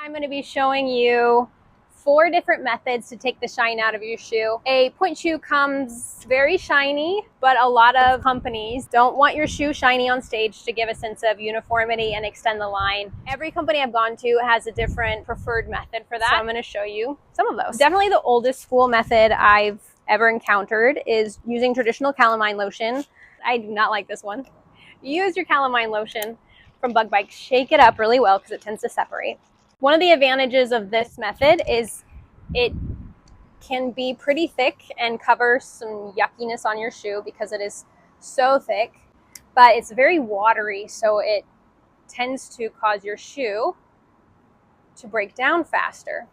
I'm going to be showing you 4 different methods to take the shine out of your shoe. A point shoe comes very shiny, but a lot of companies don't want your shoe shiny on stage to give a sense of uniformity and extend the line. Every company I've gone to has a different preferred method for that. So I'm going to show you some of those. Definitely the oldest school method I've ever encountered is using traditional calamine lotion. I do not like this one. Use your calamine lotion from Bug Bite. Shake it up really well because it tends to separate. One of the advantages of this method is it can be pretty thick and cover some yuckiness on your shoe because it is so thick, but it's very watery, so it tends to cause your shoe to break down faster.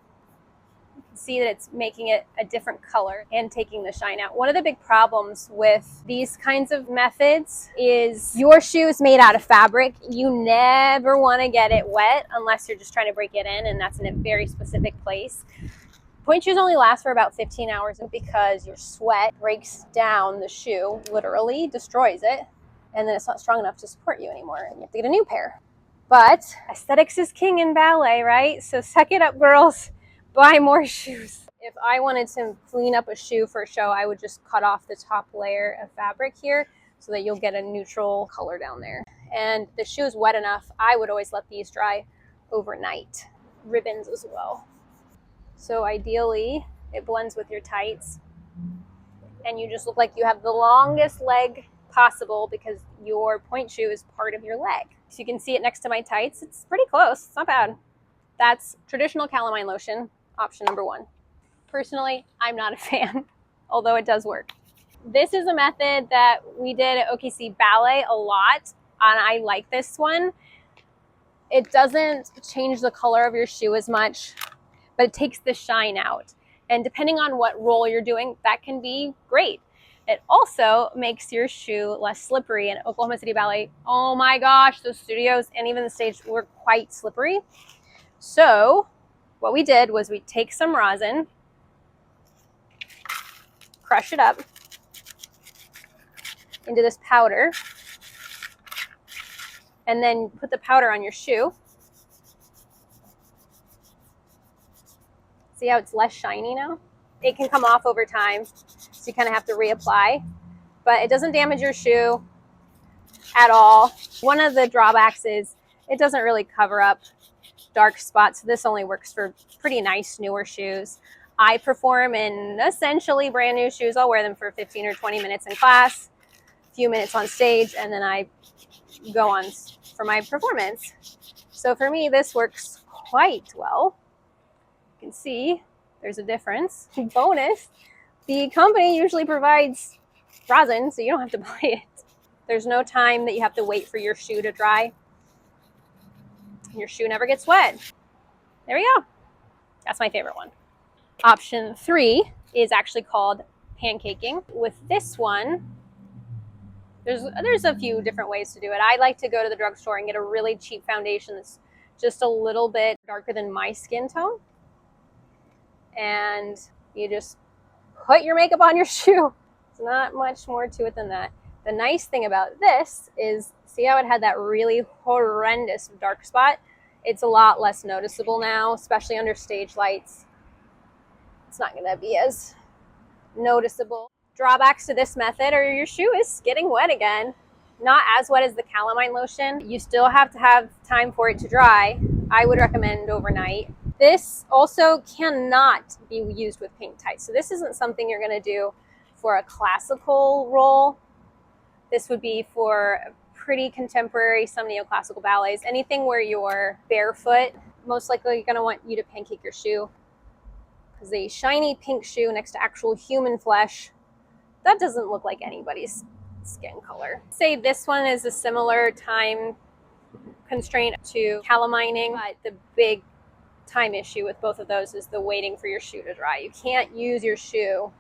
You can see that it's making it a different color and taking the shine out. One of the big problems with these kinds of methods is your shoe is made out of fabric. You never want to get it wet unless you're just trying to break it in, and that's in a very specific place. Point shoes only last for about 15 hours because your sweat breaks down the shoe, literally destroys it, and then it's not strong enough to support you anymore, and you have to get a new pair. But aesthetics is king in ballet, right? So suck it up, girls. Buy more shoes. If I wanted to clean up a shoe for a show, I would just cut off the top layer of fabric here so that you'll get a neutral color down there. And the shoe is wet enough, I would always let these dry overnight. Ribbons as well. So ideally, it blends with your tights, and you just look like you have the longest leg possible because your point shoe is part of your leg. So you can see it next to my tights. It's pretty close. It's not bad. That's traditional calamine lotion, option number 1. Personally, I'm not a fan, although it does work. This is a method that we did at OKC Ballet a lot, and I like this one. It doesn't change the color of your shoe as much, but it takes the shine out. And depending on what roll you're doing, that can be great. It also makes your shoe less slippery. In Oklahoma City Ballet, oh my gosh, those studios and even the stage were quite slippery. So what we did was we take some rosin, crush it up into this powder, and then put the powder on your shoe. See how it's less shiny now? It can come off over time, so you kind of have to reapply, but it doesn't damage your shoe at all. One of the drawbacks is it doesn't really cover up dark spots. This only works for pretty nice newer shoes. I perform in essentially brand new shoes. I'll wear them for 15 or 20 minutes in class, a few minutes on stage, and then I go on for my performance. So for me, this works quite well. You can see there's a difference. Bonus, the company usually provides rosin, so you don't have to buy it. There's no time that you have to wait for your shoe to dry. Your shoe never gets wet. There we go. That's my favorite one. Option 3 is actually called pancaking. With this one, there's a few different ways to do it. I like to go to the drugstore and get a really cheap foundation that's just a little bit darker than my skin tone. And you just put your makeup on your shoe. It's not much more to it than that. The nice thing about this is, see how it had that really horrendous dark spot? It's a lot less noticeable now, especially under stage lights. It's not gonna be as noticeable. Drawbacks to this method are your shoe is getting wet again. Not as wet as the calamine lotion. You still have to have time for it to dry. I would recommend overnight. This also cannot be used with pink tights. So this isn't something you're gonna do for a classical roll. This would be for pretty contemporary, some neoclassical ballets. Anything where you're barefoot, most likely you're gonna want you to pancake your shoe, because a shiny pink shoe next to actual human flesh, that doesn't look like anybody's skin color. Say this one is a similar time constraint to calamining, but the big time issue with both of those is the waiting for your shoe to dry. You can't use your shoe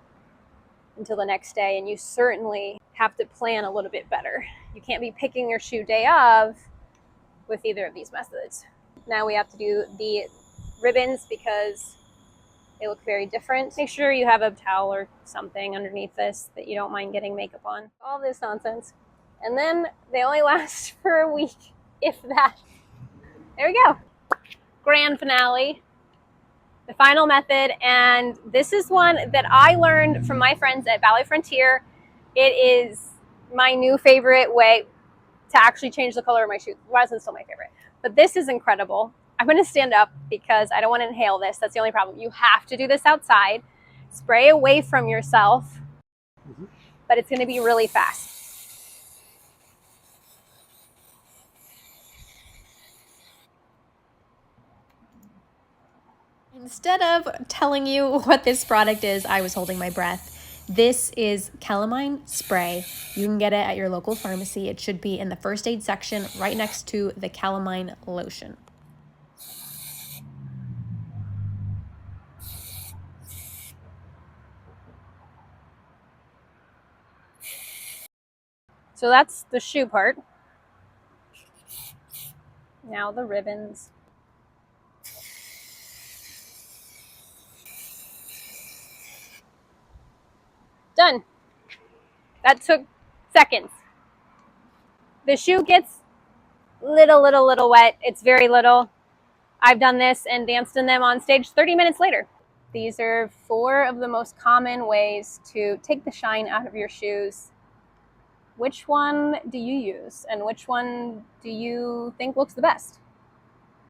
until the next day, and you certainly have to plan a little bit better. You can't be picking your shoe day of with either of these methods. Now we have to do the ribbons because they look very different. Make sure you have a towel or something underneath this that you don't mind getting makeup on. All this nonsense. And then they only last for a week, if that. There we go. grand finale, the final method, and this is one that I learned from my friends at Ballet Frontier. It is my new favorite way to actually change the color of my shoes. Rosin's still my favorite, but this is incredible. I'm going to stand up because I don't want to inhale this. That's the only problem. You have to do this outside. Spray away from yourself, but it's going to be really fast. Instead of telling you what this product is, I was holding my breath. This is Calamine Spray. You can get it at your local pharmacy. It should be in the first aid section right next to the Calamine lotion. So that's the shoe part. Now the ribbons. Done. That took seconds. The shoe gets little wet. It's very little. I've done this and danced in them on stage 30 minutes later. These are 4 of the most common ways to take the shine out of your shoes. Which one do you use, and which one do you think looks the best?